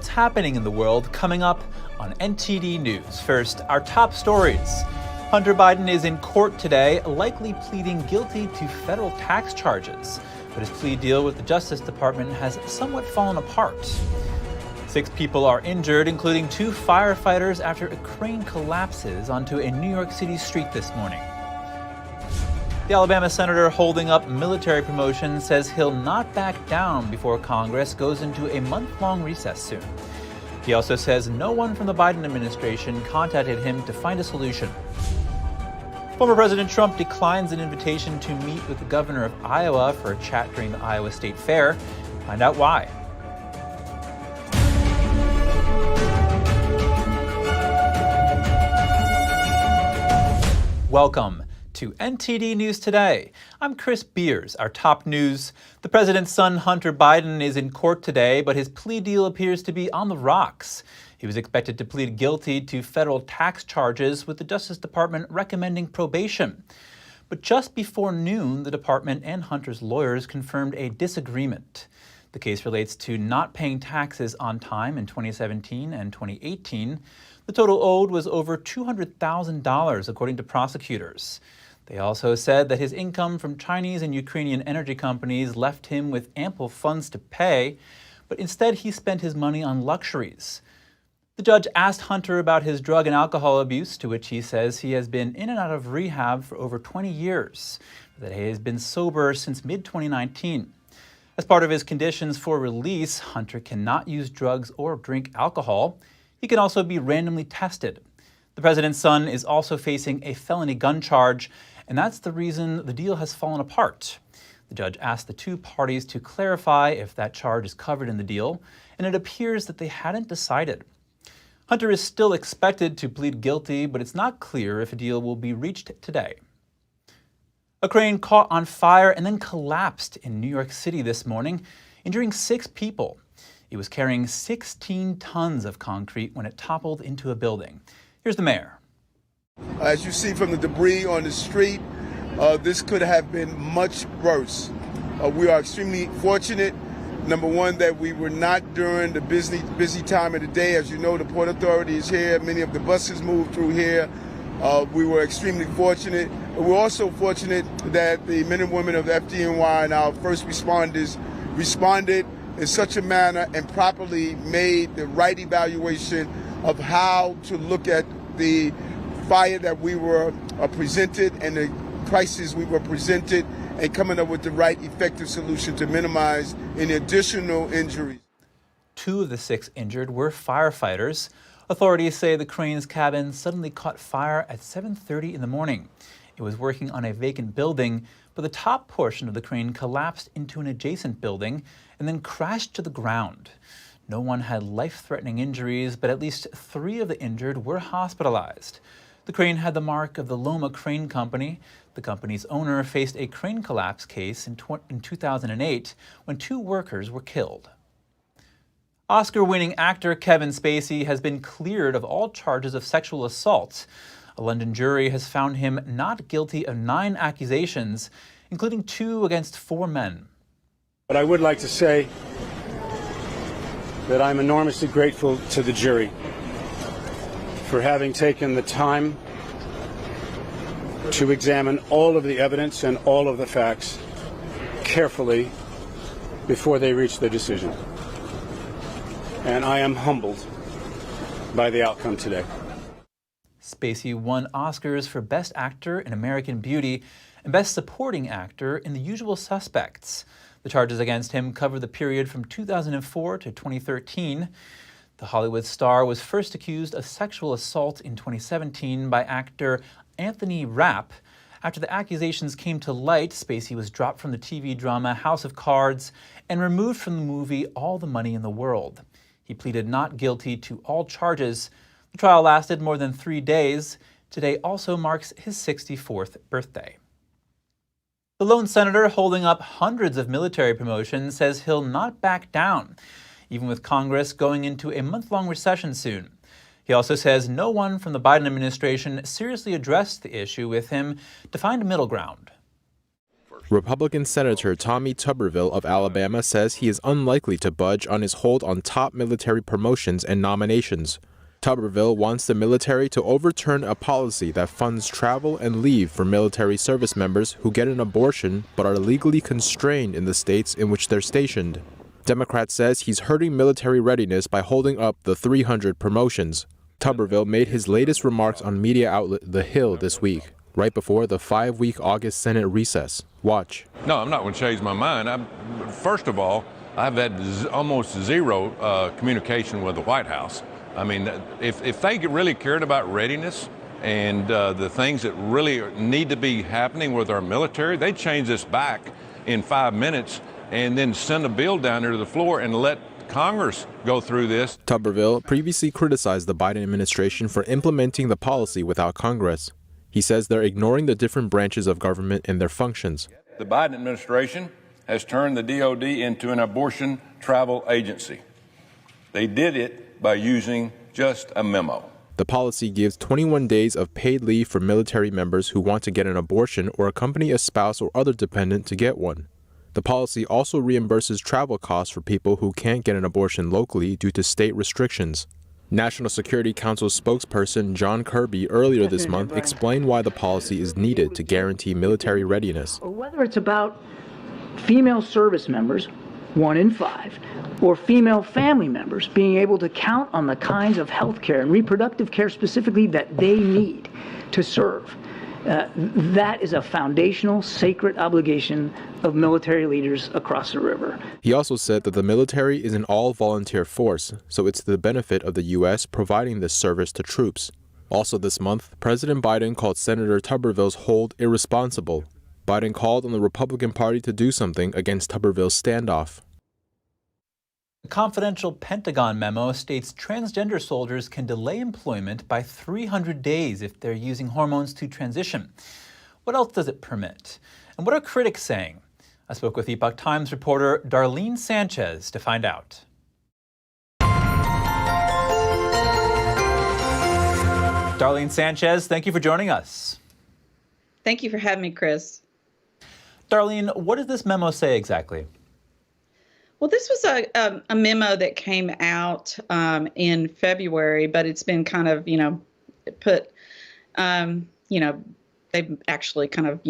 what's happening in the world coming up on NTD News. First, our top stories. Hunter Biden is in court today, likely pleading guilty to federal tax charges. But his plea deal with the Justice Department has somewhat fallen apart. 6 people are injured, including 2 firefighters after a crane collapses onto a New York City street this morning. The Alabama senator holding up military promotion says he'll not back down before Congress goes into a month-long recess soon. He also says no one from the Biden administration contacted him to find a solution. Former President Trump declines an invitation to meet with the governor of Iowa for a chat during the Iowa State Fair. Find out why. Welcome to NTD News Today. I'm Chris Beers. Our top news: the president's son Hunter Biden is in court today, but his plea deal appears to be on the rocks. He was expected to plead guilty to federal tax charges, with the Justice Department recommending probation. But just before noon, the department and Hunter's lawyers confirmed a disagreement. The case relates to not paying taxes on time in 2017 and 2018. The total owed was over $200,000, according to prosecutors. They also said that his income from Chinese and Ukrainian energy companies left him with ample funds to pay, but instead he spent his money on luxuries. The judge asked Hunter about his drug and alcohol abuse, to which he says he has been in and out of rehab for over 20 years, that he has been sober since mid-2019. As part of his conditions for release, Hunter cannot use drugs or drink alcohol. He can also be randomly tested. The president's son is also facing a felony gun charge, and that's the reason the deal has fallen apart. The judge asked the 2 parties to clarify if that charge is covered in the deal, and it appears that they hadn't decided. Hunter is still expected to plead guilty, but it's not clear if a deal will be reached today. A crane caught on fire and then collapsed in New York City this morning, injuring 6 people. It was carrying 16 tons of concrete when it toppled into a building. Here's the mayor. As you see from the debris on the street, this could have been much worse. We are extremely fortunate, number one, that we were not during the busy time of the day. As you know, the Port Authority is here. Many of the buses move through here. We were extremely fortunate. We're also fortunate that the men and women of FDNY and our first responders responded in such a manner and properly made the right evaluation of how to look at the fire that we were presented and the crisis we were presented, and coming up with the right effective solution to minimize any additional injuries. 2 of the 6 injured were firefighters. Authorities say the crane's cabin suddenly caught fire at 7:30 in the morning. It was working on a vacant building, but the top portion of the crane collapsed into an adjacent building and then crashed to the ground. No one had life-threatening injuries, but at least 3 of the injured were hospitalized. The crane had the mark of the Loma Crane Company. The company's owner faced a crane collapse case in 2008 when 2 workers were killed. Oscar-winning actor Kevin Spacey has been cleared of all charges of sexual assault. A London jury has found him not guilty of 9 accusations, including 2 against 4 men. But I would like to say that I'm enormously grateful to the jury for having taken the time to examine all of the evidence and all of the facts carefully before they reach their decision. And I am humbled by the outcome today. Spacey won Oscars for Best Actor in American Beauty and Best Supporting Actor in The Usual Suspects. The charges against him cover the period from 2004 to 2013. The Hollywood star was first accused of sexual assault in 2017 by actor Anthony Rapp. After the accusations came to light, Spacey was dropped from the TV drama House of Cards and removed from the movie All the Money in the World. He pleaded not guilty to all charges. The trial lasted more than 3 days. Today also marks his 64th birthday. The lone senator holding up hundreds of military promotions says he'll not back down, even with Congress going into a month-long recession soon. He also says no one from the Biden administration seriously addressed the issue with him to find a middle ground. Republican Senator Tommy Tuberville of Alabama says he is unlikely to budge on his hold on top military promotions and nominations. Tuberville wants the military to overturn a policy that funds travel and leave for military service members who get an abortion but are legally constrained in the states in which they're stationed. Democrat says he's hurting military readiness by holding up the 300 promotions. Tuberville made his latest remarks on media outlet The Hill this week, right before the 5-week August Senate recess. Watch. No, I'm not going to change my mind. First of all, I've had almost zero communication with the White House. I mean, if they really cared about readiness and the things that really need to be happening with our military, they'd change this back in 5 minutes and then send a bill down there to the floor and let Congress go through this. Tuberville previously criticized the Biden administration for implementing the policy without Congress. He says they're ignoring the different branches of government and their functions. The Biden administration has turned the DOD into an abortion travel agency. They did it by using just a memo. The policy gives 21 days of paid leave for military members who want to get an abortion or accompany a spouse or other dependent to get one. The policy also reimburses travel costs for people who can't get an abortion locally due to state restrictions. National Security Council spokesperson John Kirby earlier this month explained why the policy is needed to guarantee military readiness. Whether it's about female service members, 1 in 5, or female family members being able to count on the kinds of health care and reproductive care specifically that they need to serve. That is a foundational, sacred obligation of military leaders across the river. He also said that the military is an all-volunteer force, so it's to the benefit of the U.S. providing this service to troops. Also this month, President Biden called Senator Tuberville's hold irresponsible. Biden called on the Republican Party to do something against Tuberville's standoff. A confidential Pentagon memo states transgender soldiers can delay employment by 300 days if they're using hormones to transition. What else does it permit? And what are critics saying? I spoke with Epoch Times reporter Darlene Sanchez to find out. Darlene Sanchez, thank you for joining us. Thank you for having me, Chris. Darlene, what does this memo say exactly? Well, this was a memo that came out in February, but it's been kind of, put, they've actually kind of,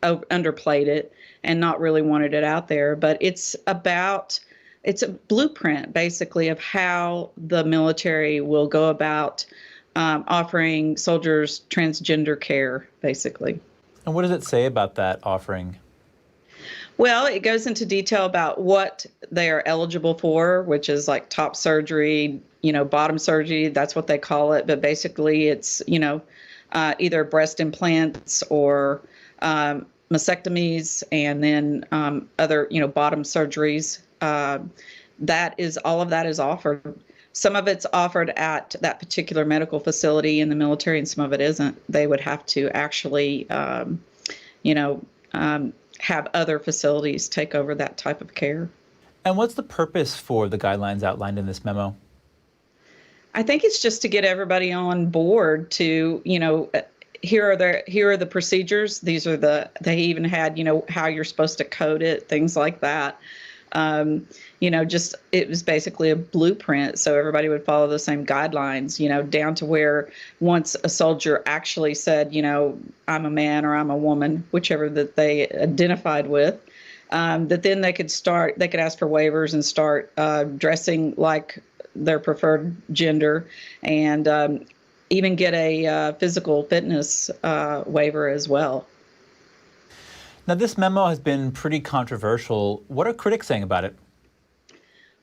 underplayed it and not really wanted it out there. But it's a blueprint, basically, of how the military will go about offering soldiers transgender care, basically. And what does it say about that offering? Well, it goes into detail about what they are eligible for, which is like top surgery, bottom surgery. That's what they call it. But basically, it's, either breast implants or mastectomies and then other, bottom surgeries. All of that is offered. Some of it's offered at that particular medical facility in the military, and some of it isn't. They would have to actually, have other facilities take over that type of care. And what's the purpose for the guidelines outlined in this memo? I think it's just to get everybody on board to, here are the procedures. They even had, how you're supposed to code it, things like that. It was basically a blueprint, so everybody would follow the same guidelines, down to where once a soldier actually said, I'm a man or I'm a woman, whichever that they identified with, that then they could ask for waivers and start dressing like their preferred gender and even get a physical fitness waiver as well. Now, this memo has been pretty controversial. What are critics saying about it?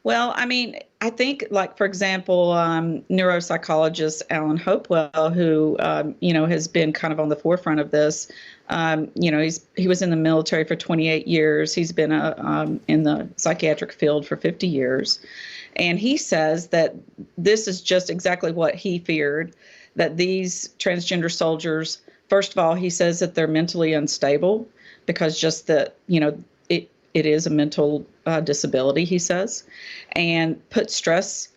Well, I think, like, for example, neuropsychologist Alan Hopewell, who, has been kind of on the forefront of this. He was in the military for 28 years. He's been in the psychiatric field for 50 years. And he says that this is just exactly what he feared, that these transgender soldiers, first of all, he says that they're mentally unstable because just that, it is a mental disability, he says, and put stress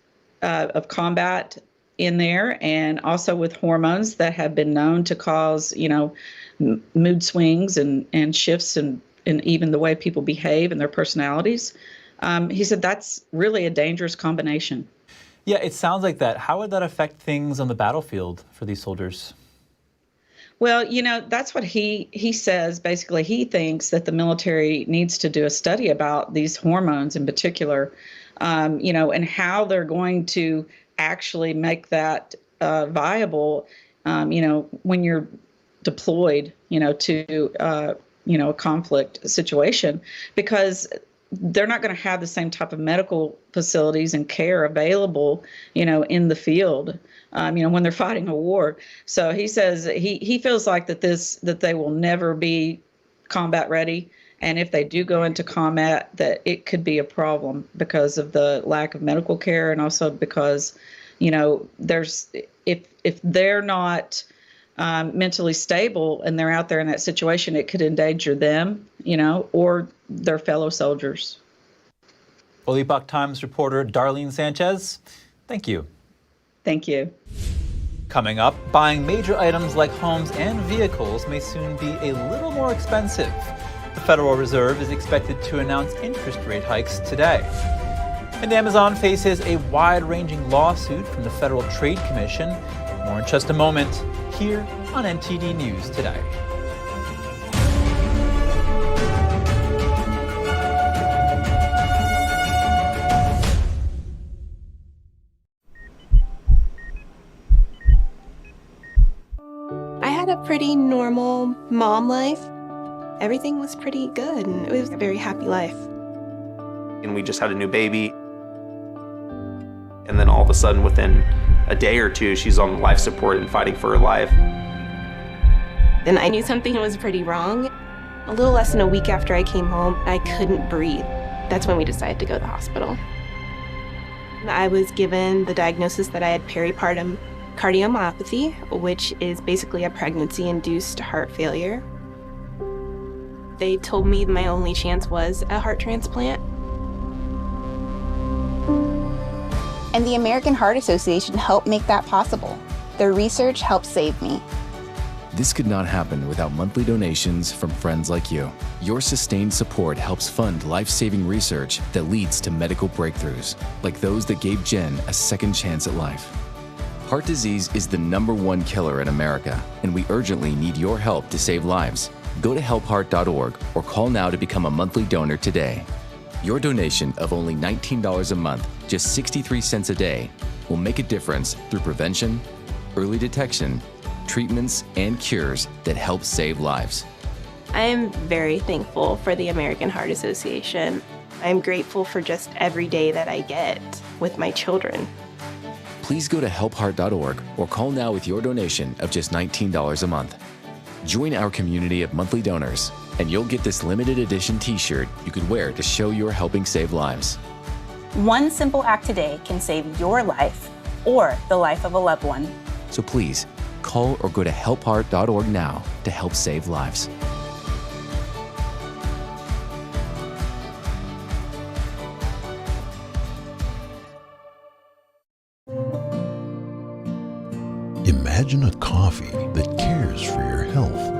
of combat in there, and also with hormones that have been known to cause, mood swings and shifts and even the way people behave and their personalities. He said that's really a dangerous combination. Yeah, it sounds like that. How would that affect things on the battlefield for these soldiers? Well, that's what he says. Basically, he thinks that the military needs to do a study about these hormones in particular, and how they're going to actually make that viable, when you're deployed, to, a conflict situation, because they're not going to have the same type of medical facilities and care available, in the field, when they're fighting a war. So he says he feels like that they will never be combat ready. And if they do go into combat, that it could be a problem because of the lack of medical care, and also because, there's if they're not mentally stable and they're out there in that situation, it could endanger them, or their fellow soldiers. Well, Epoch Times reporter Darlene Sanchez, thank you. Thank you. Coming up, buying major items like homes and vehicles may soon be a little more expensive. The Federal Reserve is expected to announce interest rate hikes today. And Amazon faces a wide-ranging lawsuit from the Federal Trade Commission. More in just a moment, here on NTD News Today. I had a pretty normal mom life. Everything was pretty good, and it was a very happy life. And we just had a new baby. And then all of a sudden, within a day or two, she's on life support and fighting for her life. And I knew something was pretty wrong. A little less than a week after I came home, I couldn't breathe. That's when we decided to go to the hospital. I was given the diagnosis that I had peripartum cardiomyopathy, which is basically a pregnancy-induced heart failure. They told me my only chance was a heart transplant. And the American Heart Association helped make that possible. Their research helped save me. This could not happen without monthly donations from friends like you. Your sustained support helps fund life-saving research that leads to medical breakthroughs, like those that gave Jen a second chance at life. Heart disease is the #1 killer in America, and we urgently need your help to save lives. Go to helpheart.org or call now to become a monthly donor today. Your donation of only $19 a month, just 63 cents a day, will make a difference through prevention, early detection, treatments, and cures that help save lives. I am very thankful for the American Heart Association. I'm grateful for just every day that I get with my children. Please go to helpheart.org or call now with your donation of just $19 a month. Join our community of monthly donors, and you'll get this limited edition t-shirt you could wear to show you're helping save lives. One simple act today can save your life or the life of a loved one. So please, call or go to helpheart.org now to help save lives. Imagine a coffee that cares for your health.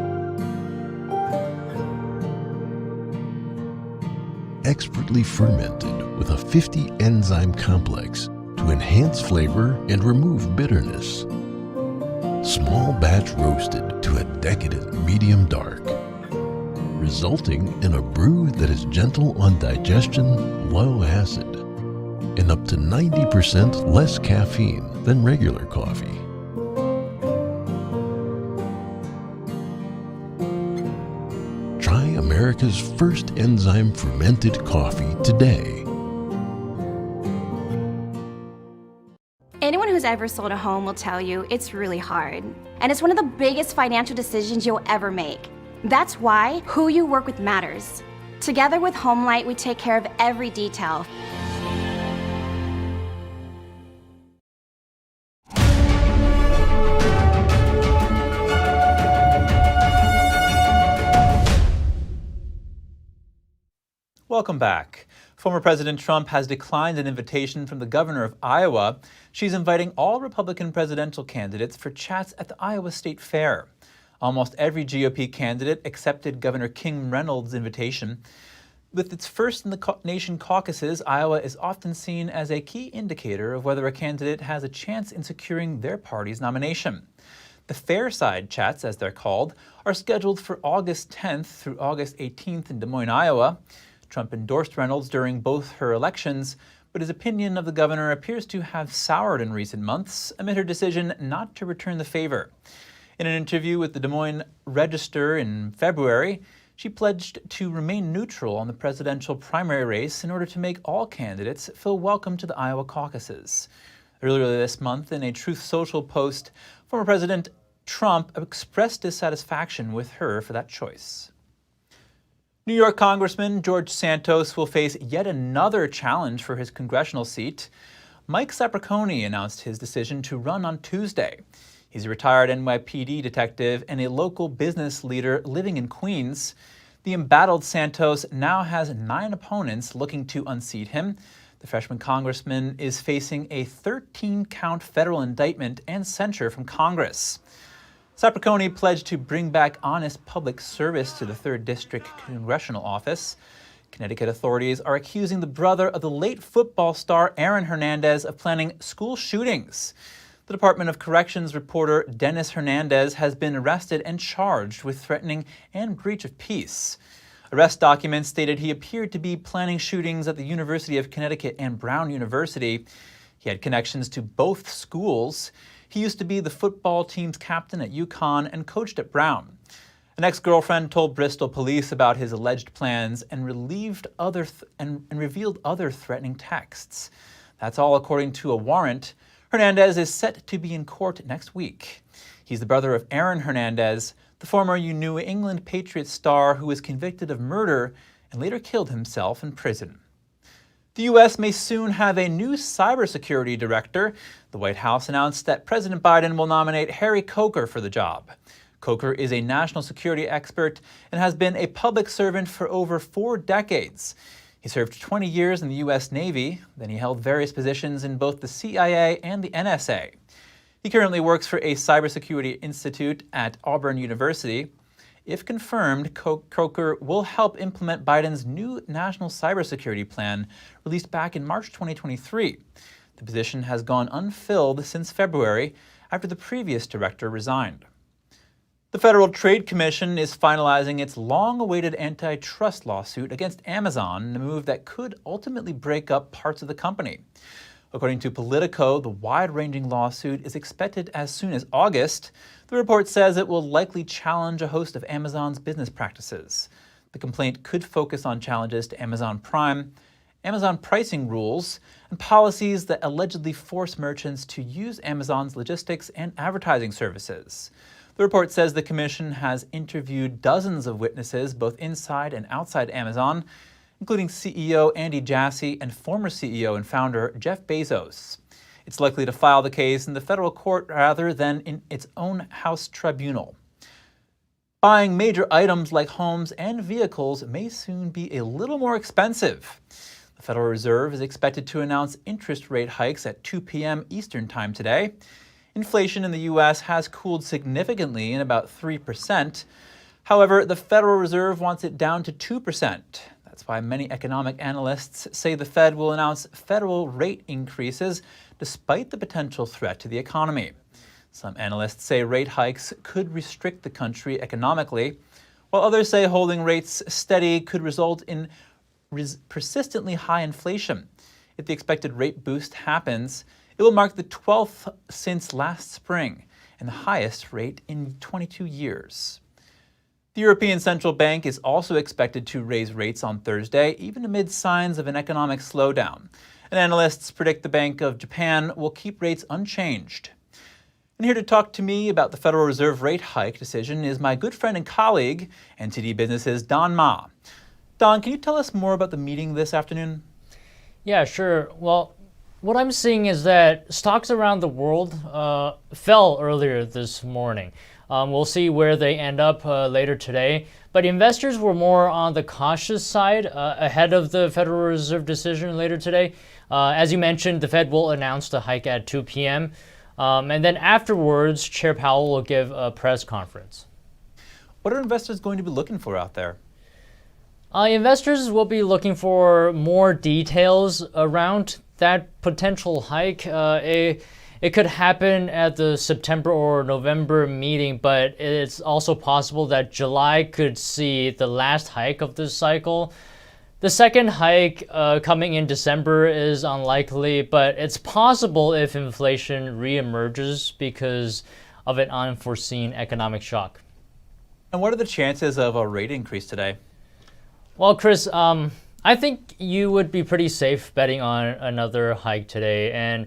Expertly fermented with a 50 enzyme complex to enhance flavor and remove bitterness. Small batch roasted to a decadent medium dark, resulting in a brew that is gentle on digestion, low acid, and up to 90% less caffeine than regular coffee. Try America's first enzyme fermented coffee today. Anyone who's ever sold a home will tell you it's really hard. And it's one of the biggest financial decisions you'll ever make. That's why who you work with matters. Together with HomeLight, we take care of every detail. Welcome back. Former President Trump has declined an invitation from the governor of Iowa. She's inviting all Republican presidential candidates for chats at the Iowa State Fair. Almost every GOP candidate accepted Governor King Reynolds' invitation. With its first in the nation caucuses, Iowa is often seen as a key indicator of whether a candidate has a chance in securing their party's nomination. The Fairside Chats, as they're called, are scheduled for August 10th through August 18th in Des Moines, Iowa. Trump endorsed Reynolds during both her elections, but his opinion of the governor appears to have soured in recent months amid her decision not to return the favor. In an interview with the Des Moines Register in February, she pledged to remain neutral on the presidential primary race in order to make all candidates feel welcome to the Iowa caucuses. Earlier this month, in a Truth Social post, former President Trump expressed dissatisfaction with her for that choice. New York Congressman George Santos will face yet another challenge for his congressional seat. Mike Saperconi announced his decision to run on Tuesday. He's a retired NYPD detective and a local business leader living in Queens. The embattled Santos now has 9 opponents looking to unseat him. The freshman congressman is facing a 13-count federal indictment and censure from Congress. Saperconi pledged to bring back honest public service to the 3rd District Congressional Office. Connecticut authorities are accusing the brother of the late football star Aaron Hernandez of planning school shootings. The Department of Corrections reporter Dennis Hernandez has been arrested and charged with threatening and breach of peace. Arrest documents stated he appeared to be planning shootings at the University of Connecticut and Brown University. He had connections to both schools. He used to be the football team's captain at UConn and coached at Brown. An ex-girlfriend told Bristol police about his alleged plans and revealed other threatening texts. That's all according to a warrant. Hernandez is set to be in court next week. He's the brother of Aaron Hernandez, the former New England Patriots star who was convicted of murder and later killed himself in prison. The U.S. may soon have a new cybersecurity director. The White House announced that President Biden will nominate Harry Coker for the job. Coker is a national security expert and has been a public servant for over 4 decades. He served 20 years in the U.S. Navy, then he held various positions in both the CIA and the NSA. He currently works for a cybersecurity institute at Auburn University. If confirmed, Coker will help implement Biden's new national cybersecurity plan released back in March 2023. The position has gone unfilled since February after the previous director resigned. The Federal Trade Commission is finalizing its long-awaited antitrust lawsuit against Amazon in a move that could ultimately break up parts of the company. According to Politico, the wide-ranging lawsuit is expected as soon as August. The report says it will likely challenge a host of Amazon's business practices. The complaint could focus on challenges to Amazon Prime, Amazon pricing rules, and policies that allegedly force merchants to use Amazon's logistics and advertising services. The report says the commission has interviewed dozens of witnesses both inside and outside Amazon, including CEO Andy Jassy and former CEO and founder Jeff Bezos. It's likely to file the case in the federal court rather than in its own House tribunal. Buying major items like homes and vehicles may soon be a little more expensive. The Federal Reserve is expected to announce interest rate hikes at 2 p.m. Eastern Time today. Inflation in the U.S. has cooled significantly in about 3%. However, the Federal Reserve wants it down to 2%. That's why many economic analysts say the Fed will announce federal rate increases despite the potential threat to the economy. Some analysts say rate hikes could restrict the country economically, while others say holding rates steady could result in persistently high inflation. If the expected rate boost happens, it will mark the 12th since last spring and the highest rate in 22 years. The European Central Bank is also expected to raise rates on Thursday, even amid signs of an economic slowdown. And analysts predict the Bank of Japan will keep rates unchanged. And here to talk to me about the Federal Reserve rate hike decision is my good friend and colleague, NTD Business's Don Ma. Don, can you tell us more about the meeting this afternoon? Yeah, sure. Well, what I'm seeing is that stocks around the world fell earlier this morning. We'll see where they end up later today. But investors were more on the cautious side ahead of the Federal Reserve decision later today. As you mentioned, the Fed will announce the hike at 2 p.m. And then afterwards, Chair Powell will give a press conference. What are investors going to be looking for out there? Investors will be looking for more details around that potential hike. It could happen at the September or November meeting, but it's also possible that July could see the last hike of this cycle. The second hike coming in December is unlikely, but it's possible if inflation reemerges because of an unforeseen economic shock. And what are the chances of a rate increase today? Well, Chris, I think you would be pretty safe betting on another hike today. And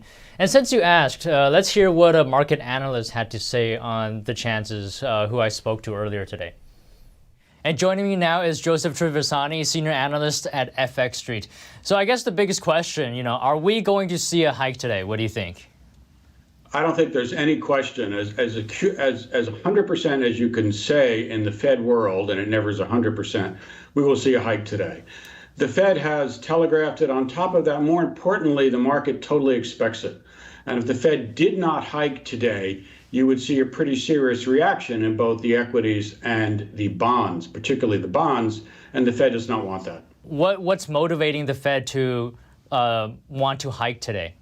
since you asked, let's hear what a market analyst had to say on the chances, who I spoke to earlier today. And joining me now is Joseph Trevisani, senior analyst at FX Street. So I guess the biggest question, are we going to see a hike today? What do you think? I don't think there's any question. As 100% as you can say in the Fed world, and it never is 100%, we will see a hike today. The Fed has telegraphed it. On top of that, more importantly, the market totally expects it. And if the Fed did not hike today, you would see a pretty serious reaction in both the equities and the bonds, particularly the bonds, and the Fed does not want that. What's motivating the Fed to want to hike today?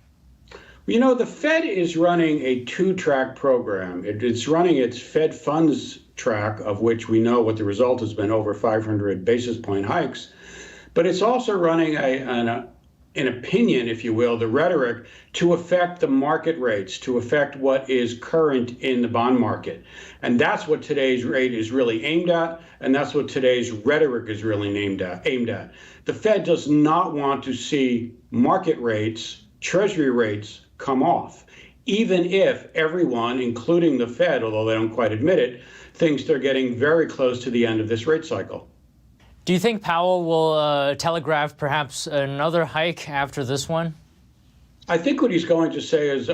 The Fed is running a two-track program. It's running its Fed funds track, of which we know what the result has been, over 500 basis point hikes. But it's also running an opinion, if you will, the rhetoric, to affect the market rates, to affect what is current in the bond market. And that's what today's rate is really aimed at, and that's what today's rhetoric is really aimed at. The Fed does not want to see market rates, Treasury rates, come off, even if everyone, including the Fed, although they don't quite admit it, thinks they're getting very close to the end of this rate cycle. Do you think Powell will telegraph perhaps another hike after this one? I think what he's going to say is,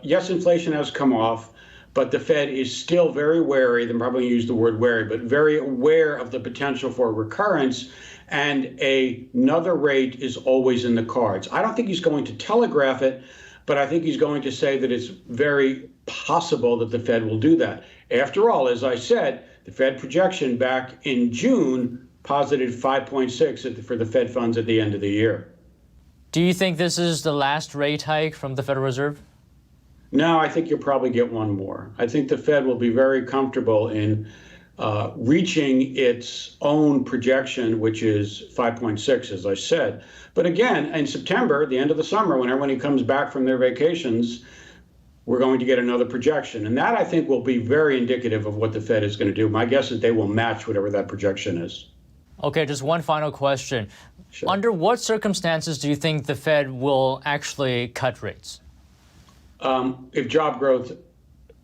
yes, inflation has come off, but the Fed is still very wary. They probably use the word wary, but very aware of the potential for recurrence, and another rate is always in the cards. I don't think he's going to telegraph it, but I think he's going to say that it's very possible that the Fed will do that. After all, as I said, the Fed projection back in June posited 5.6 for the Fed funds at the end of the year. Do you think this is the last rate hike from the Federal Reserve? No, I think you'll probably get one more. I think the Fed will be very comfortable in reaching its own projection, which is 5.6, as I said. But again, in September, the end of the summer, when everybody comes back from their vacations, we're going to get another projection. And that, I think, will be very indicative of what the Fed is going to do. My guess is they will match whatever that projection is. Okay, just one final question. Sure. Under what circumstances do you think the Fed will actually cut rates? If job growth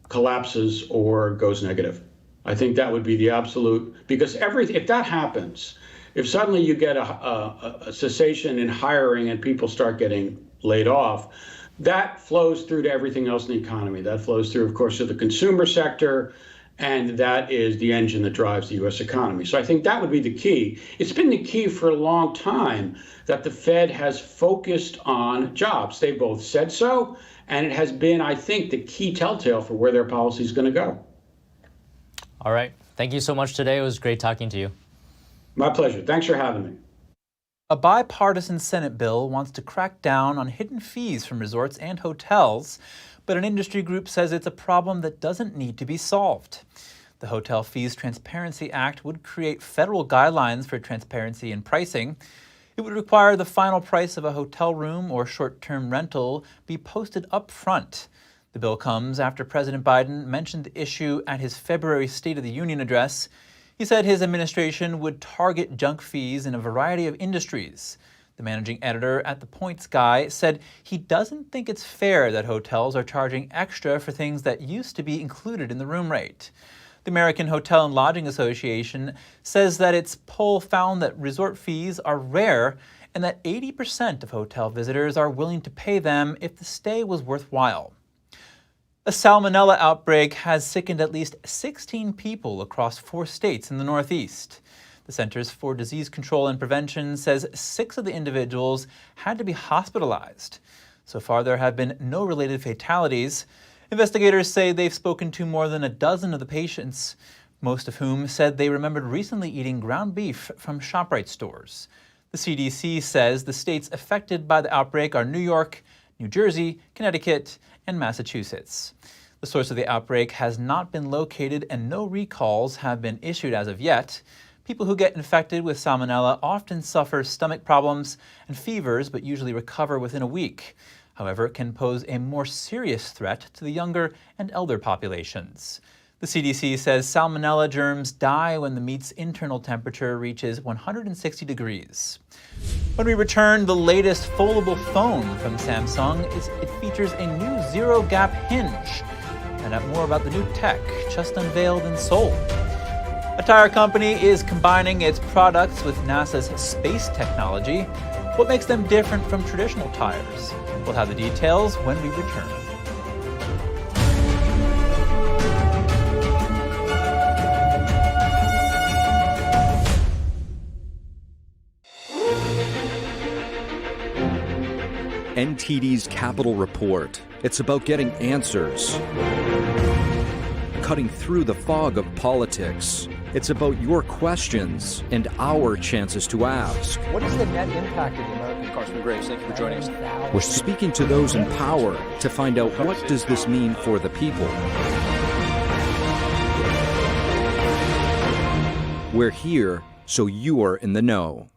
collapses or goes negative. I think that would be the absolute, because if that happens, if suddenly you get a cessation in hiring and people start getting laid off, that flows through to everything else in the economy. That flows through, of course, to the consumer sector, and that is the engine that drives the U.S. economy. So I think that would be the key. It's been the key for a long time that the Fed has focused on jobs. They both said so, and it has been, I think, the key telltale for where their policy is going to go. All right. Thank you so much today. It was great talking to you. My pleasure. Thanks for having me. A bipartisan Senate bill wants to crack down on hidden fees from resorts and hotels, but an industry group says it's a problem that doesn't need to be solved. The Hotel Fees Transparency Act would create federal guidelines for transparency in pricing. It would require the final price of a hotel room or short-term rental be posted up front. The bill comes after President Biden mentioned the issue at his February State of the Union address. He said his administration would target junk fees in a variety of industries. The managing editor at The Points Guy said he doesn't think it's fair that hotels are charging extra for things that used to be included in the room rate. The American Hotel and Lodging Association says that its poll found that resort fees are rare and that 80% of hotel visitors are willing to pay them if the stay was worthwhile. A salmonella outbreak has sickened at least 16 people across 4 states in the Northeast. The Centers for Disease Control and Prevention says 6 of the individuals had to be hospitalized. So far, there have been no related fatalities. Investigators say they've spoken to more than a dozen of the patients, most of whom said they remembered recently eating ground beef from ShopRite stores. The CDC says the states affected by the outbreak are New York, New Jersey, Connecticut, and Massachusetts. The source of the outbreak has not been located and no recalls have been issued as of yet. People who get infected with salmonella often suffer stomach problems and fevers, but usually recover within a week. However, it can pose a more serious threat to the younger and elder populations. The CDC says salmonella germs die when the meat's internal temperature reaches 160 degrees. When we return, the latest foldable phone from Samsung it features a new zero-gap hinge. Find out more about the new tech just unveiled and sold. A tire company is combining its products with NASA's space technology. What makes them different from traditional tires? We'll have the details when we return. NTD's Capital Report. It's about getting answers, cutting through the fog of politics. It's about your questions and our chances to ask. What is the net impact of the American Carson Graves? Thank you for joining us. We're speaking to those in power to find out what does this mean for the people. We're here so you are in the know.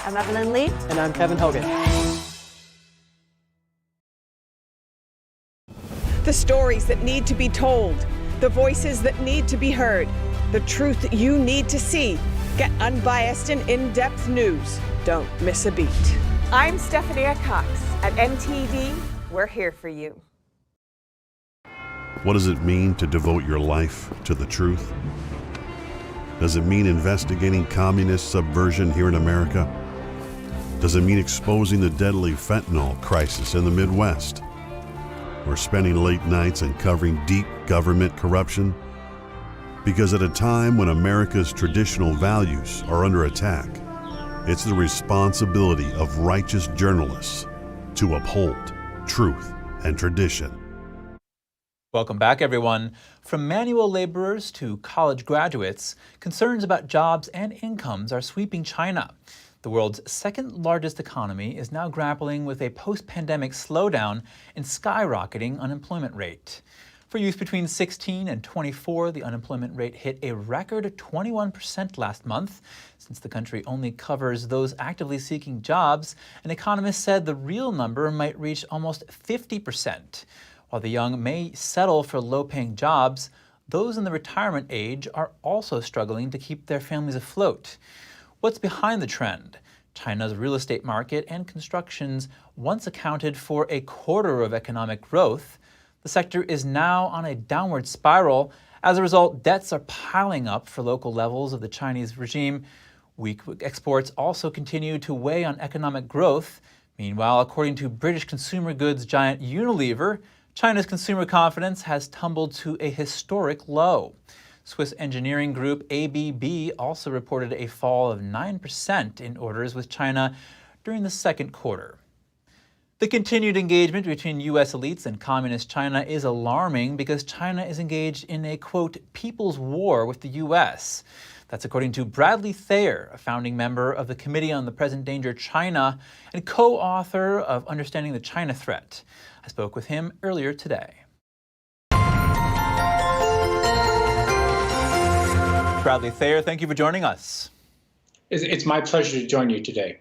I'm Evelyn Lee. And I'm Kevin Hogan. The stories that need to be told, the voices that need to be heard, the truth that you need to see. Get unbiased and in-depth news. Don't miss a beat. I'm Stephanie Cox. At NTD, we're here for you. What does it mean to devote your life to the truth? Does it mean investigating communist subversion here in America? Does it mean exposing the deadly fentanyl crisis in the Midwest? Or spending late nights and covering deep government corruption? Because at a time when America's traditional values are under attack, it's the responsibility of righteous journalists to uphold truth and tradition. Welcome back, everyone. From manual laborers to college graduates, concerns about jobs and incomes are sweeping China. The world's second largest economy is now grappling with a post-pandemic slowdown and skyrocketing unemployment rate. For youth between 16 and 24, the unemployment rate hit a record 21% last month. Since the country only covers those actively seeking jobs, an economist said the real number might reach almost 50%. While the young may settle for low-paying jobs, those in the retirement age are also struggling to keep their families afloat. What's behind the trend? China's real estate market and constructions once accounted for a quarter of economic growth. The sector is now on a downward spiral. As a result, debts are piling up for local levels of the Chinese regime. Weak exports also continue to weigh on economic growth. Meanwhile, according to British consumer goods giant Unilever, China's consumer confidence has tumbled to a historic low. Swiss engineering group ABB also reported a fall of 9% in orders with China during the second quarter. The continued engagement between U.S. elites and communist China is alarming because China is engaged in a, quote, people's war with the U.S. That's according to Bradley Thayer, a founding member of the Committee on the Present Danger China and co-author of Understanding the China Threat. I spoke with him earlier today. Bradley Thayer, thank you for joining us. It's my pleasure to join you today.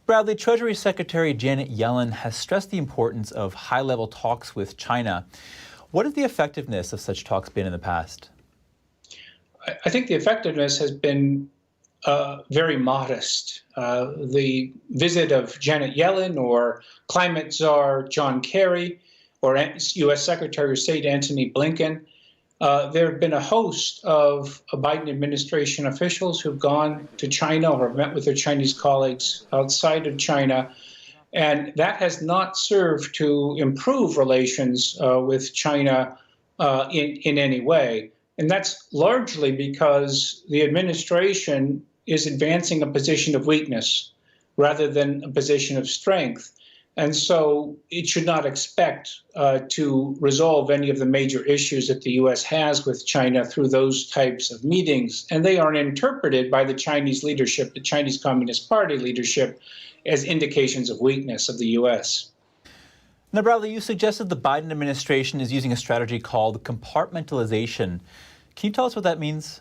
Bradley, Treasury Secretary Janet Yellen has stressed the importance of high-level talks with China. What has the effectiveness of such talks been in the past? I think the effectiveness has been very modest. The visit of Janet Yellen or climate czar John Kerry or U.S. Secretary of State Antony Blinken There have been a host of Biden administration officials who've gone to China or met with their Chinese colleagues outside of China, and that has not served to improve relations with China in any way. And that's largely because the administration is advancing a position of weakness rather than a position of strength. And so it should not expect to resolve any of the major issues that the U.S. has with China through those types of meetings. And they are interpreted by the Chinese leadership, the Chinese Communist Party leadership, as indications of weakness of the U.S. Now, Bradley, you suggested the Biden administration is using a strategy called compartmentalization. Can you tell us what that means?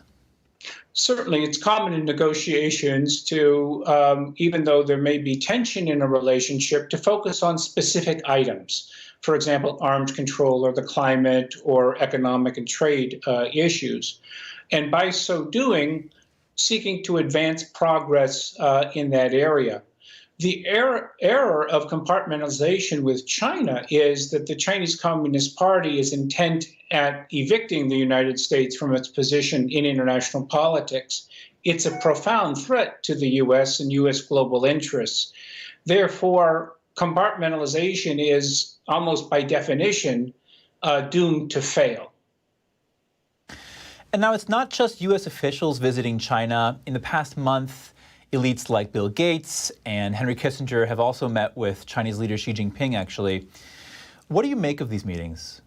Certainly, it's common in negotiations to, even though there may be tension in a relationship, to focus on specific items. For example, arms control or the climate or economic and trade issues. And by so doing, seeking to advance progress in that area. The error of compartmentalization with China is that the Chinese Communist Party is intent at evicting the United States from its position in international politics. It's a profound threat to the U.S. and U.S. global interests. Therefore, compartmentalization is almost by definition doomed to fail. And now it's not just U.S. officials visiting China. In the past month, elites like Bill Gates and Henry Kissinger have also met with Chinese leader Xi Jinping, actually. What do you make of these meetings?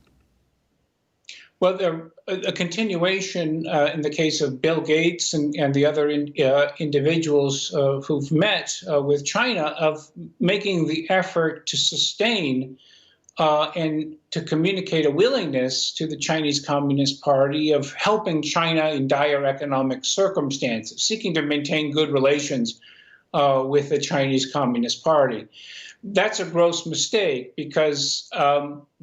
Well, they're a continuation in the case of Bill Gates and the other individuals who've met with China of making the effort to sustain and to communicate a willingness to the Chinese Communist Party of helping China in dire economic circumstances, seeking to maintain good relations with the Chinese Communist Party. That's a gross mistake because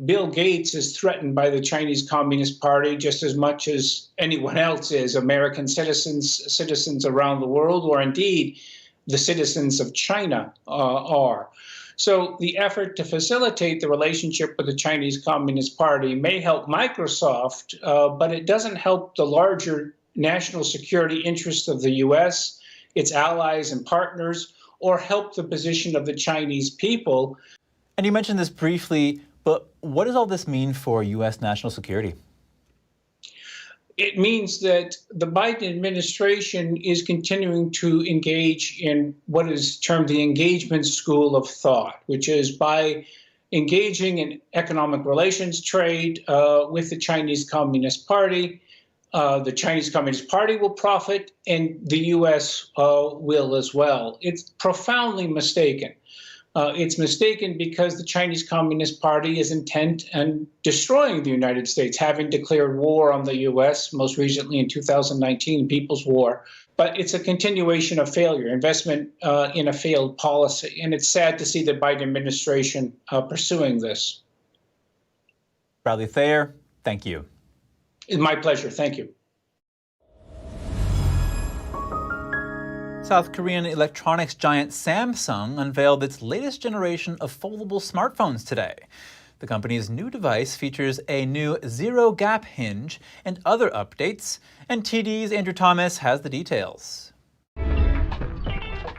Bill Gates is threatened by the Chinese Communist Party just as much as anyone else is, American citizens around the world, or indeed the citizens of China are. So the effort to facilitate the relationship with the Chinese Communist Party may help Microsoft, but it doesn't help the larger national security interests of the U.S., its allies and partners, or help the position of the Chinese people. And you mentioned this briefly, but what does all this mean for U.S. national security? It means that the Biden administration is continuing to engage in what is termed the engagement school of thought, which is by engaging in economic relations trade with the Chinese Communist Party. The Chinese Communist Party will profit, and the U.S. will as well. It's profoundly mistaken. It's mistaken because the Chinese Communist Party is intent on destroying the United States, having declared war on the U.S., most recently in 2019, People's War. But it's a continuation of failure, investment in a failed policy. And it's sad to see the Biden administration pursuing this. Bradley Thayer, thank you. It's my pleasure. Thank you. South Korean electronics giant Samsung unveiled its latest generation of foldable smartphones today. The company's new device features a new zero-gap hinge and other updates. NTD's Andrew Thomas has the details.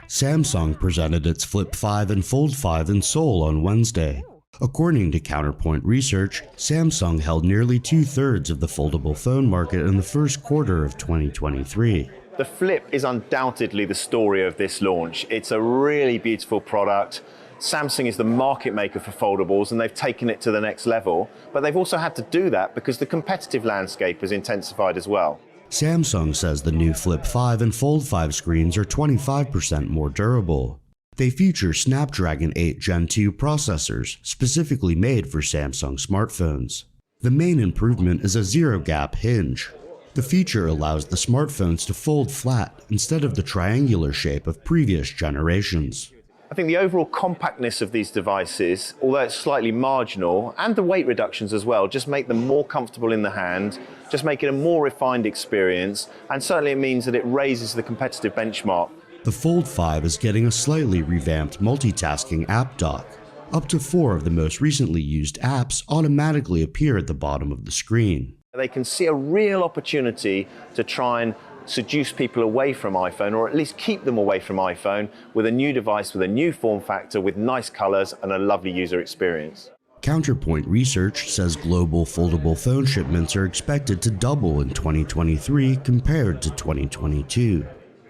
Samsung presented its Flip 5 and Fold 5 in Seoul on Wednesday. According to Counterpoint Research, Samsung held nearly 2/3 of the foldable phone market in the first quarter of 2023. The Flip is undoubtedly the story of this launch. It's a really beautiful product. Samsung is the market maker for foldables, and they've taken it to the next level. But they've also had to do that because the competitive landscape has intensified as well. Samsung says the new Flip 5 and Fold 5 screens are 25% more durable. They feature Snapdragon 8 Gen 2 processors, specifically made for Samsung smartphones. The main improvement is a zero-gap hinge. The feature allows the smartphones to fold flat instead of the triangular shape of previous generations. I think the overall compactness of these devices, although it's slightly marginal, and the weight reductions as well, just make them more comfortable in the hand, just make it a more refined experience, and certainly it means that it raises the competitive benchmark. The Fold 5 is getting a slightly revamped multitasking app dock. Up to 4 of the most recently used apps automatically appear at the bottom of the screen. They can see a real opportunity to try and seduce people away from iPhone, or at least keep them away from iPhone, with a new device, with a new form factor, with nice colors and a lovely user experience. Counterpoint Research says global foldable phone shipments are expected to double in 2023 compared to 2022.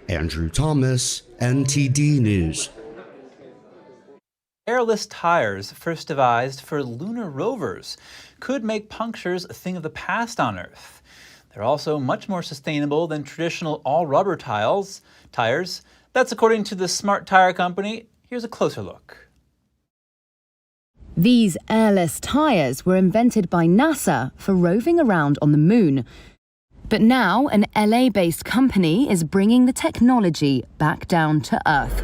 Andrew Thomas, NTD News. Airless tires, first devised for lunar rovers, could make punctures a thing of the past on Earth. They're also much more sustainable than traditional all-rubber tires. That's according to the Smart Tire company. Here's a closer look. These airless tires were invented by NASA for roving around on the moon. But now an LA-based company is bringing the technology back down to Earth.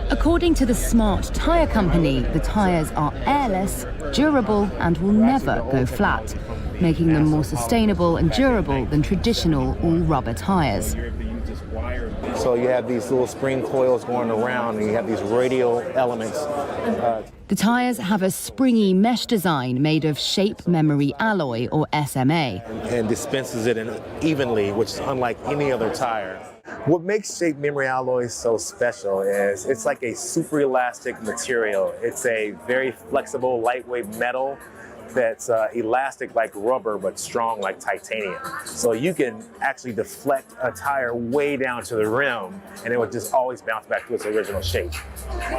According to the Smart Tire company, the tires are airless, durable, and will never go flat, making them more sustainable and durable than traditional all-rubber tires. So you have these little spring coils going around, and you have these radial elements. The tires have a springy mesh design made of shape memory alloy, or SMA. And dispenses it evenly, which is unlike any other tire. What makes shape memory alloys so special is it's like a super elastic material. It's a very flexible, lightweight metal that's elastic like rubber but strong like titanium. So you can actually deflect a tire way down to the rim and it would just always bounce back to its original shape.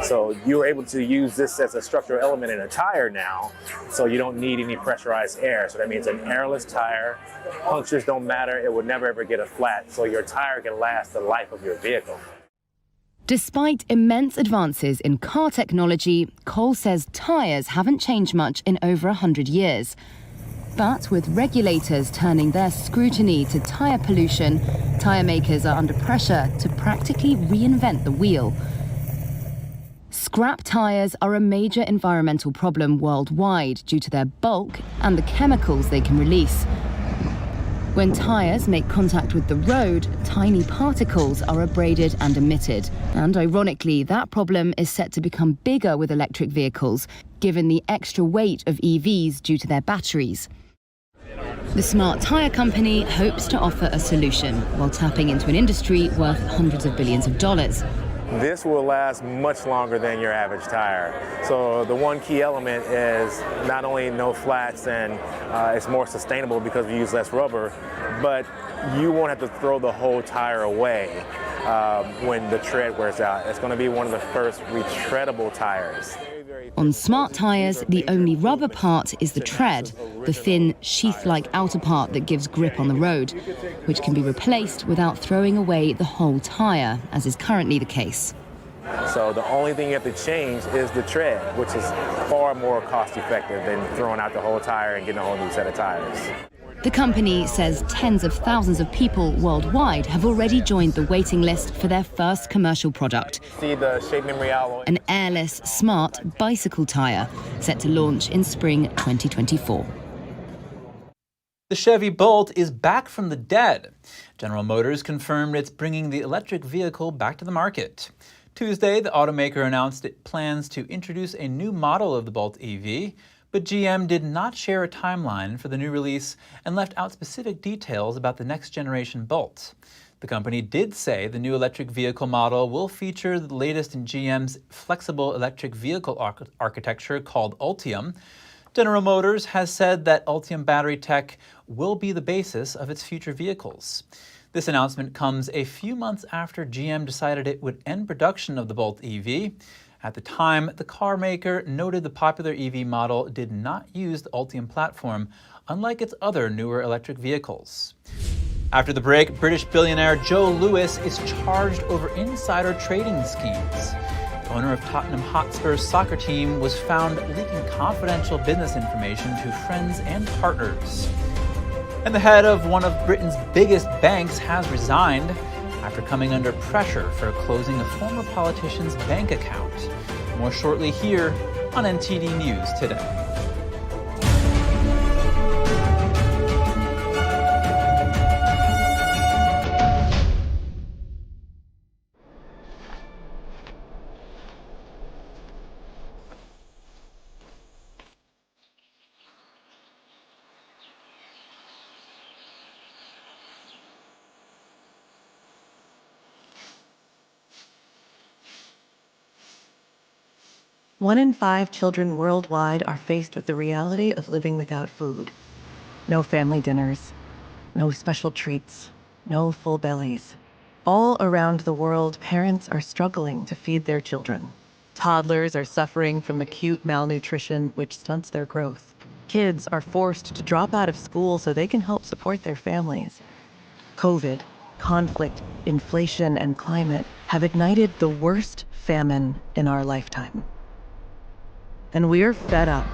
So you're able to use this as a structural element in a tire now, so you don't need any pressurized air. So that means an airless tire, punctures don't matter, it would never ever get a flat, so your tire can last the life of your vehicle. Despite immense advances in car technology, Cole says tires haven't changed much in over 100 years. But with regulators turning their scrutiny to tire pollution, tire makers are under pressure to practically reinvent the wheel. Scrap tires are a major environmental problem worldwide due to their bulk and the chemicals they can release. When tires make contact with the road, tiny particles are abraded and emitted. And ironically, that problem is set to become bigger with electric vehicles, given the extra weight of EVs due to their batteries. The Smart Tire company hopes to offer a solution while tapping into an industry worth hundreds of billions of dollars. This will last much longer than your average tire. So the one key element is not only no flats and it's more sustainable because we use less rubber, but you won't have to throw the whole tire away when the tread wears out. It's going to be one of the first retreadable tires. On Smart Tires, the only rubber part is the tread, the thin, sheath-like outer part that gives grip on the road, which can be replaced without throwing away the whole tire, as is currently the case. So the only thing you have to change is the tread, which is far more cost-effective than throwing out the whole tire and getting a whole new set of tires. The company says tens of thousands of people worldwide have already joined the waiting list for their first commercial product. See the shape memory alloy. An airless, smart bicycle tire set to launch in spring 2024. The Chevy Bolt is back from the dead. General Motors confirmed it's bringing the electric vehicle back to the market. Tuesday, the automaker announced it plans to introduce a new model of the Bolt EV, but GM did not share a timeline for the new release and left out specific details about the next generation Bolt. The company did say the new electric vehicle model will feature the latest in GM's flexible electric vehicle architecture called Ultium. General Motors has said that Ultium battery tech will be the basis of its future vehicles. This announcement comes a few months after GM decided it would end production of the Bolt EV. At the time, the car maker noted the popular EV model did not use the Ultium platform, unlike its other newer electric vehicles. After the break, British billionaire Joe Lewis is charged over insider trading schemes. The owner of Tottenham Hotspur's soccer team was found leaking confidential business information to friends and partners. And the head of one of Britain's biggest banks has resigned after coming under pressure for closing a former politician's bank account. More shortly here on NTD News Today. 1 in 5 children worldwide are faced with the reality of living without food. No family dinners, no special treats, no full bellies. All around the world, parents are struggling to feed their children. Toddlers are suffering from acute malnutrition, which stunts their growth. Kids are forced to drop out of school so they can help support their families. COVID, conflict, inflation, and climate have ignited the worst famine in our lifetime. And we're fed up.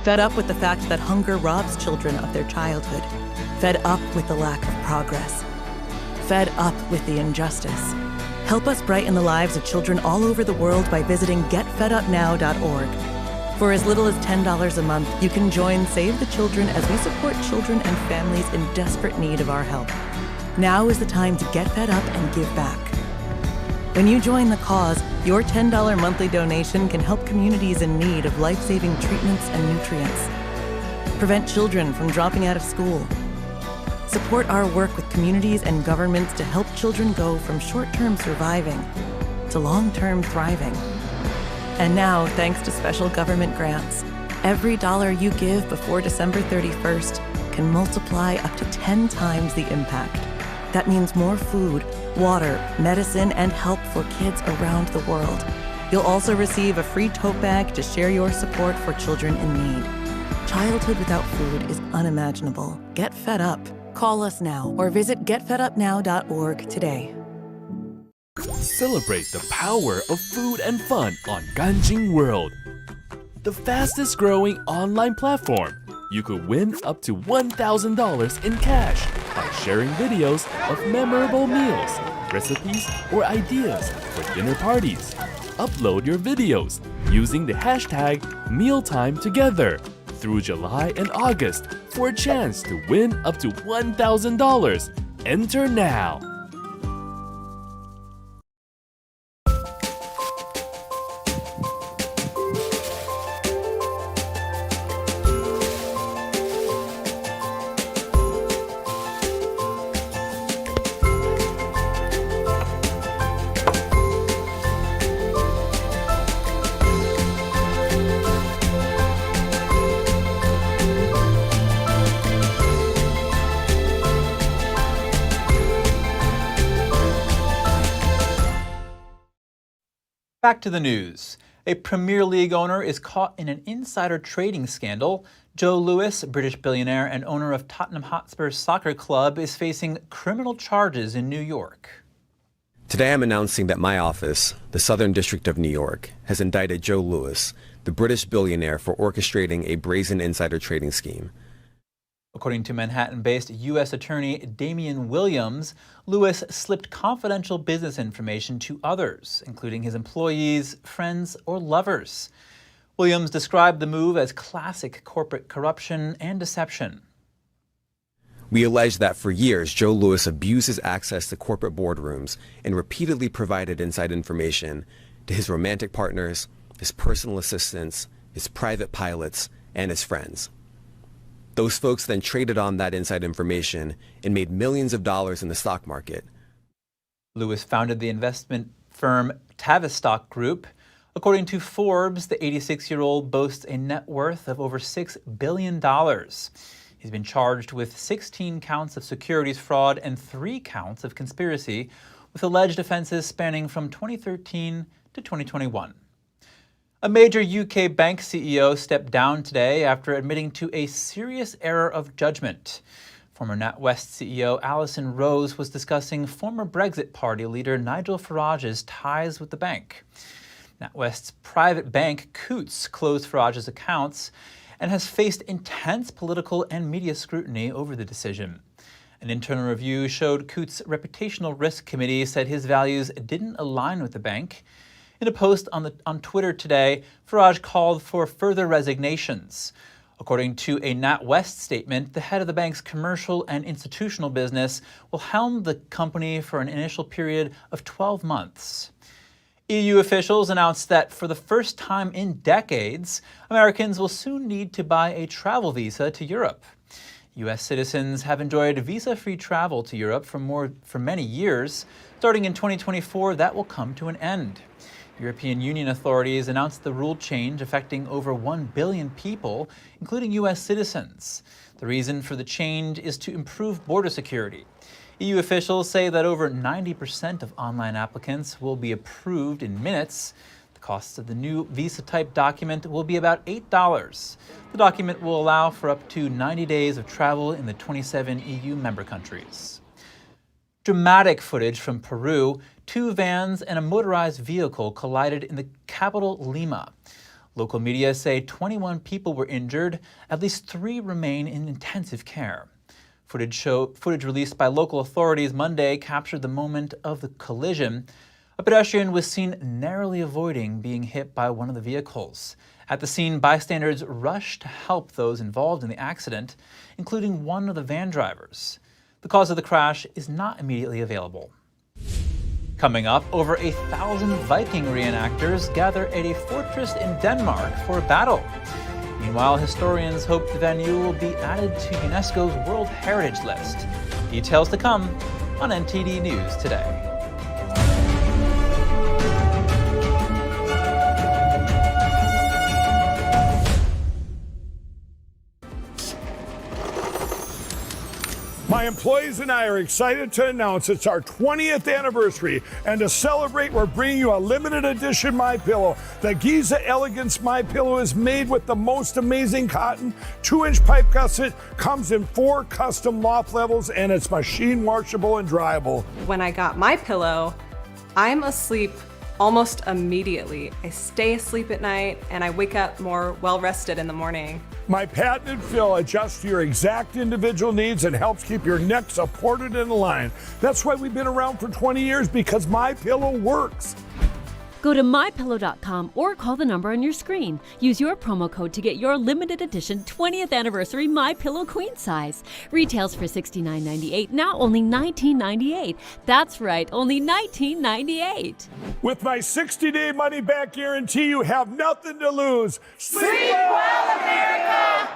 Fed up with the fact that hunger robs children of their childhood. Fed up with the lack of progress. Fed up with the injustice. Help us brighten the lives of children all over the world by visiting getfedupnow.org. For as little as $10 a month, you can join Save the Children as we support children and families in desperate need of our help. Now is the time to get fed up and give back. When you join the cause, your $10 monthly donation can help communities in need of life-saving treatments and nutrients. Prevent children from dropping out of school. Support our work with communities and governments to help children go from short-term surviving to long-term thriving. And now, thanks to special government grants, every dollar you give before December 31st can multiply up to 10 times the impact. That means more food, water, medicine, and help for kids around the world. You'll also receive a free tote bag to share your support for children in need. Childhood without food is unimaginable. Get fed up. Call us now or visit getfedupnow.org today. Celebrate the power of food and fun on Ganjing World, the fastest growing online platform. You could win up to $1,000 in cash by sharing videos of memorable meals, recipes, or ideas for dinner parties. Upload your videos using the hashtag #MealTimeTogether through July and August for a chance to win up to $1,000. Enter now. Back to the news. A Premier League owner is caught in an insider trading scandal. Joe Lewis, British billionaire and owner of Tottenham Hotspur Soccer Club, is facing criminal charges in New York. Today I'm announcing that my office, the Southern District of New York, has indicted Joe Lewis, the British billionaire, for orchestrating a brazen insider trading scheme. According to Manhattan-based U.S. Attorney Damian Williams, Lewis slipped confidential business information to others, including his employees, friends, or lovers. Williams described the move as classic corporate corruption and deception. We allege that for years, Joe Lewis abused his access to corporate boardrooms and repeatedly provided inside information to his romantic partners, his personal assistants, his private pilots, and his friends. Those folks then traded on that inside information and made millions of dollars in the stock market. Lewis founded the investment firm Tavistock Group. According to Forbes, the 86-year-old boasts a net worth of over $6 billion. He's been charged with 16 counts of securities fraud and 3 counts of conspiracy, with alleged offenses spanning from 2013 to 2021. A major UK bank CEO stepped down today after admitting to a serious error of judgment. Former NatWest CEO Alison Rose was discussing former Brexit Party leader Nigel Farage's ties with the bank. NatWest's private bank, Coutts, closed Farage's accounts and has faced intense political and media scrutiny over the decision. An internal review showed Coutts' reputational risk committee said his values didn't align with the bank. In a post on Twitter today, Farage called for further resignations. According to a NatWest statement, the head of the bank's commercial and institutional business will helm the company for an initial period of 12 months. EU officials announced that for the first time in decades, Americans will soon need to buy a travel visa to Europe. U.S. citizens have enjoyed visa-free travel to Europe for many years. Starting in 2024, that will come to an end. European Union authorities announced the rule change affecting over 1 billion people, including U.S. citizens. The reason for the change is to improve border security. EU officials say that over 90% of online applicants will be approved in minutes. The cost of the new visa-type document will be about $8. The document will allow for up to 90 days of travel in the 27 EU member countries. Dramatic footage from Peru. 2 vans and a motorized vehicle collided in the capital, Lima. Local media say 21 people were injured. At least 3 remain in intensive care. Footage released by local authorities Monday captured the moment of the collision. A pedestrian was seen narrowly avoiding being hit by one of the vehicles. At the scene, bystanders rushed to help those involved in the accident, including one of the van drivers. The cause of the crash is not immediately available. Coming up, over 1,000 Viking reenactors gather at a fortress in Denmark for a battle. Meanwhile, historians hope the venue will be added to Unesco's World Heritage List. Details to come on NTD News Today. My employees and I are excited to announce it's our 20th anniversary, and to celebrate, we're bringing you a limited edition MyPillow. The Giza Elegance MyPillow is made with the most amazing cotton, 2-inch pipe gusset, comes in 4 custom loft levels, and it's machine washable and dryable. When I got MyPillow, I'm asleep almost immediately. I stay asleep at night and I wake up more well-rested in the morning. My patented fill adjusts to your exact individual needs and helps keep your neck supported and aligned. That's why we've been around for 20 years, because MyPillow works. Go to mypillow.com or call the number on your screen. Use your promo code to get your limited edition 20th anniversary MyPillow queen size. Retails for $69.98, now only $19.98. That's right, only $19.98. With my 60-day money-back guarantee, you have nothing to lose. Sleep well, America!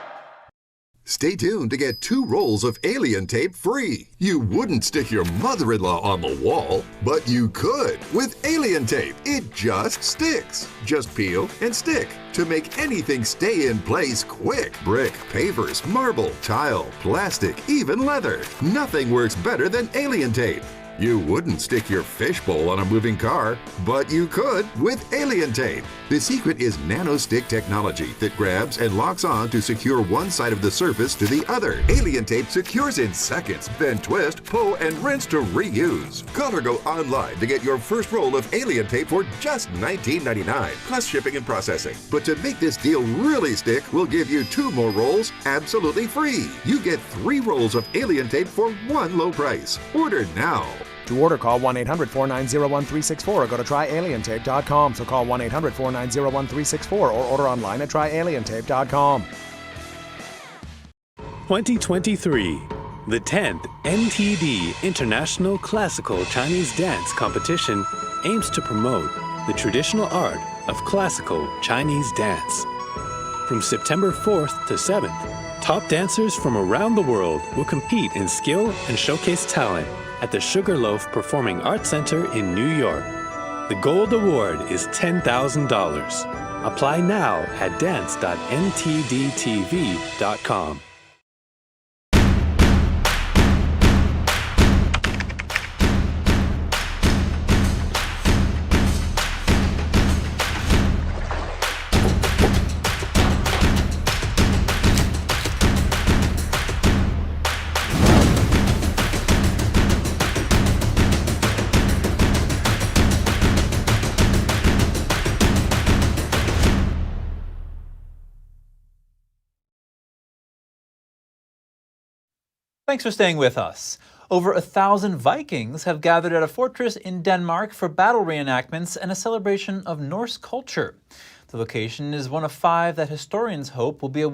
Stay tuned to get 2 rolls of alien tape free. You wouldn't stick your mother-in-law on the wall, but you could with alien tape. It just sticks. Just peel and stick to make anything stay in place quick. Brick, pavers, marble, tile, plastic, even leather. Nothing works better than alien tape. You wouldn't stick your fishbowl on a moving car, but you could with alien tape. The secret is nano-stick technology that grabs and locks on to secure one side of the surface to the other. Alien tape secures in seconds, then twist, pull, and rinse to reuse. Call or go online to get your first roll of alien tape for just $19.99, plus shipping and processing. But to make this deal really stick, we'll give you 2 more rolls absolutely free. You get 3 rolls of alien tape for one low price. Order now. To order, call 1-800-490-1364 or go to tryalientape.com. So call 1-800-490-1364 or order online at tryalientape.com. 2023, the 10th NTD International Classical Chinese Dance Competition aims to promote the traditional art of classical Chinese dance. From September 4th to 7th, top dancers from around the world will compete in skill and showcase talent at the Sugarloaf Performing Arts Center in New York. The Gold Award is $10,000. Apply now at dance.ntdtv.com. Thanks for staying with us. Over 1,000 Vikings have gathered at a fortress in Denmark for battle reenactments and a celebration of Norse culture. The location is one of 5 that historians hope will be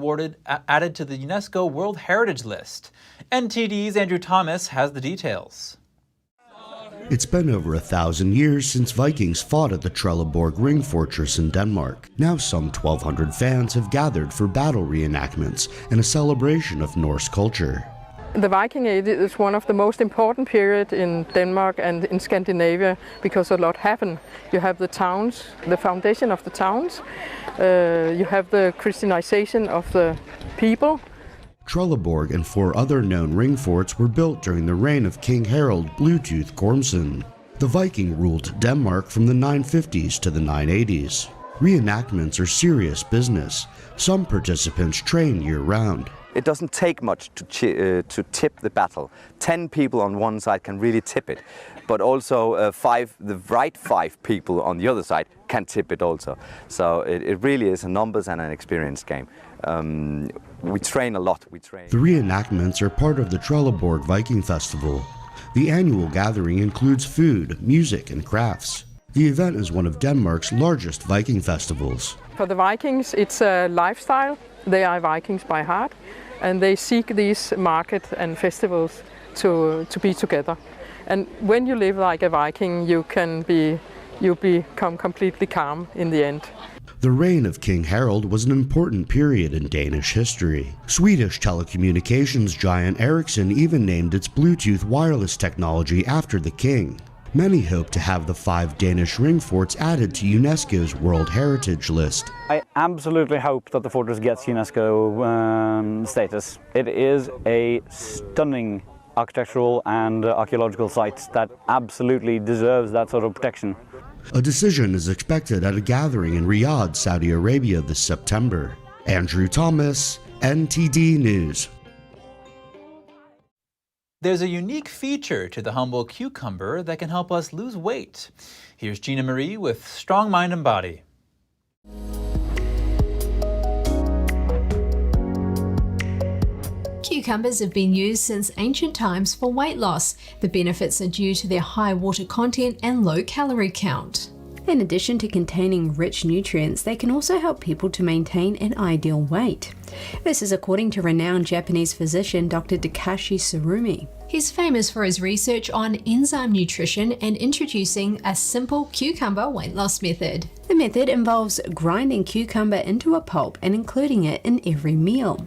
added to the UNESCO World Heritage List. NTD's Andrew Thomas has the details. It's been over 1,000 years since Vikings fought at the Trelleborg Ring Fortress in Denmark. Now some 1,200 fans have gathered for battle reenactments and a celebration of Norse culture. The Viking Age is one of the most important periods in Denmark and in Scandinavia because a lot happened. You have the towns, the foundation of the towns, you have the Christianization of the people. Trelleborg and 4 other known ring forts were built during the reign of King Harald Bluetooth Gormson. The Viking ruled Denmark from the 950s to the 980s. Reenactments are serious business. Some participants train year-round. It doesn't take much to tip the battle. 10 people on one side can really tip it, but also the right 5 people on the other side can tip it also. So it really is a numbers and an experience game. We train a lot. The reenactments are part of the Trelleborg Viking Festival. The annual gathering includes food, music, and crafts. The event is one of Denmark's largest Viking festivals. For the Vikings, it's a lifestyle. They are Vikings by heart, and they seek these markets and festivals to be together. And when you live like a Viking, you become completely calm in the end. The reign of King Harald was an important period in Danish history. Swedish telecommunications giant Ericsson even named its Bluetooth wireless technology after the king. Many hope to have the 5 Danish ring forts added to Unesco's World Heritage List. I absolutely hope that the fortress gets UNESCO status. It is a stunning architectural and archaeological site that absolutely deserves that sort of protection. A decision is expected at a gathering in Riyadh, Saudi Arabia this September. Andrew Thomas, NTD News. There's a unique feature to the humble cucumber that can help us lose weight. Here's Gina Marie with Strong Mind and Body. Cucumbers have been used since ancient times for weight loss. The benefits are due to their high water content and low calorie count. In addition to containing rich nutrients, they can also help people to maintain an ideal weight. This is according to renowned Japanese physician Dr. Takashi Tsurumi. He's famous for his research on enzyme nutrition and introducing a simple cucumber weight loss method. The method involves grinding cucumber into a pulp and including it in every meal.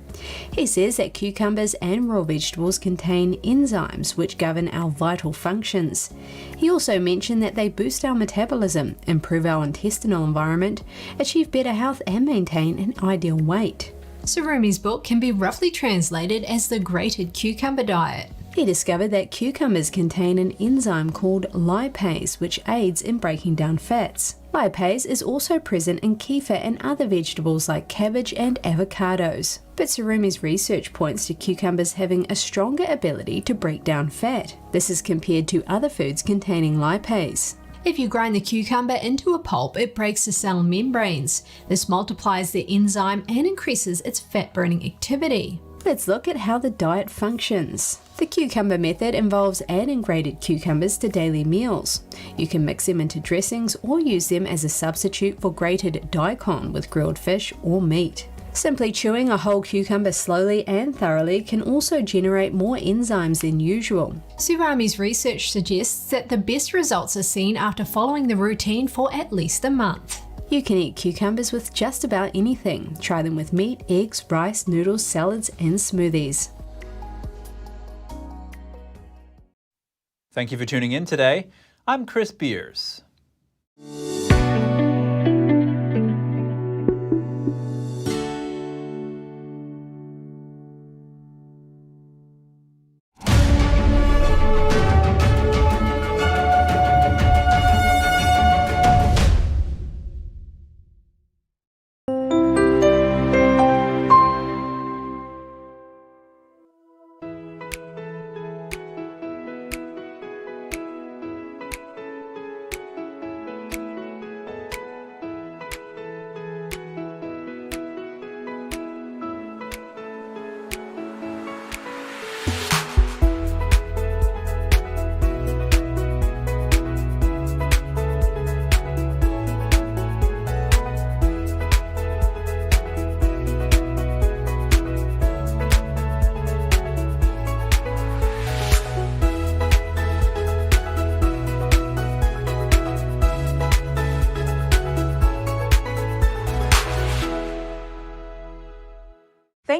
He says that cucumbers and raw vegetables contain enzymes which govern our vital functions. He also mentioned that they boost our metabolism, improve our intestinal environment, achieve better health and maintain an ideal weight. Tsurumi's book can be roughly translated as the grated cucumber diet. He discovered that cucumbers contain an enzyme called lipase, which aids in breaking down fats. Lipase is also present in kefir and other vegetables like cabbage and avocados. But Tsurumi's research points to cucumbers having a stronger ability to break down fat. This is compared to other foods containing lipase. If you grind the cucumber into a pulp, it breaks the cell membranes. This multiplies the enzyme and increases its fat-burning activity. Let's look at how the diet functions. The cucumber method involves adding grated cucumbers to daily meals. You can mix them into dressings or use them as a substitute for grated daikon with grilled fish or meat. Simply chewing a whole cucumber slowly and thoroughly can also generate more enzymes than usual. Tsurumi's research suggests that the best results are seen after following the routine for at least a month. You can eat cucumbers with just about anything. Try them with meat, eggs, rice, noodles, salads, and smoothies. Thank you for tuning in today. I'm Chris Beers.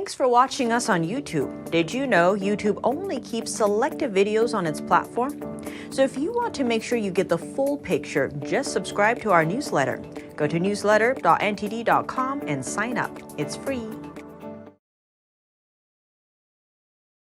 Thanks for watching us on YouTube. Did you know YouTube only keeps selective videos on its platform? So if you want to make sure you get the full picture, just subscribe to our newsletter. Go to newsletter.ntd.com and sign up. It's free.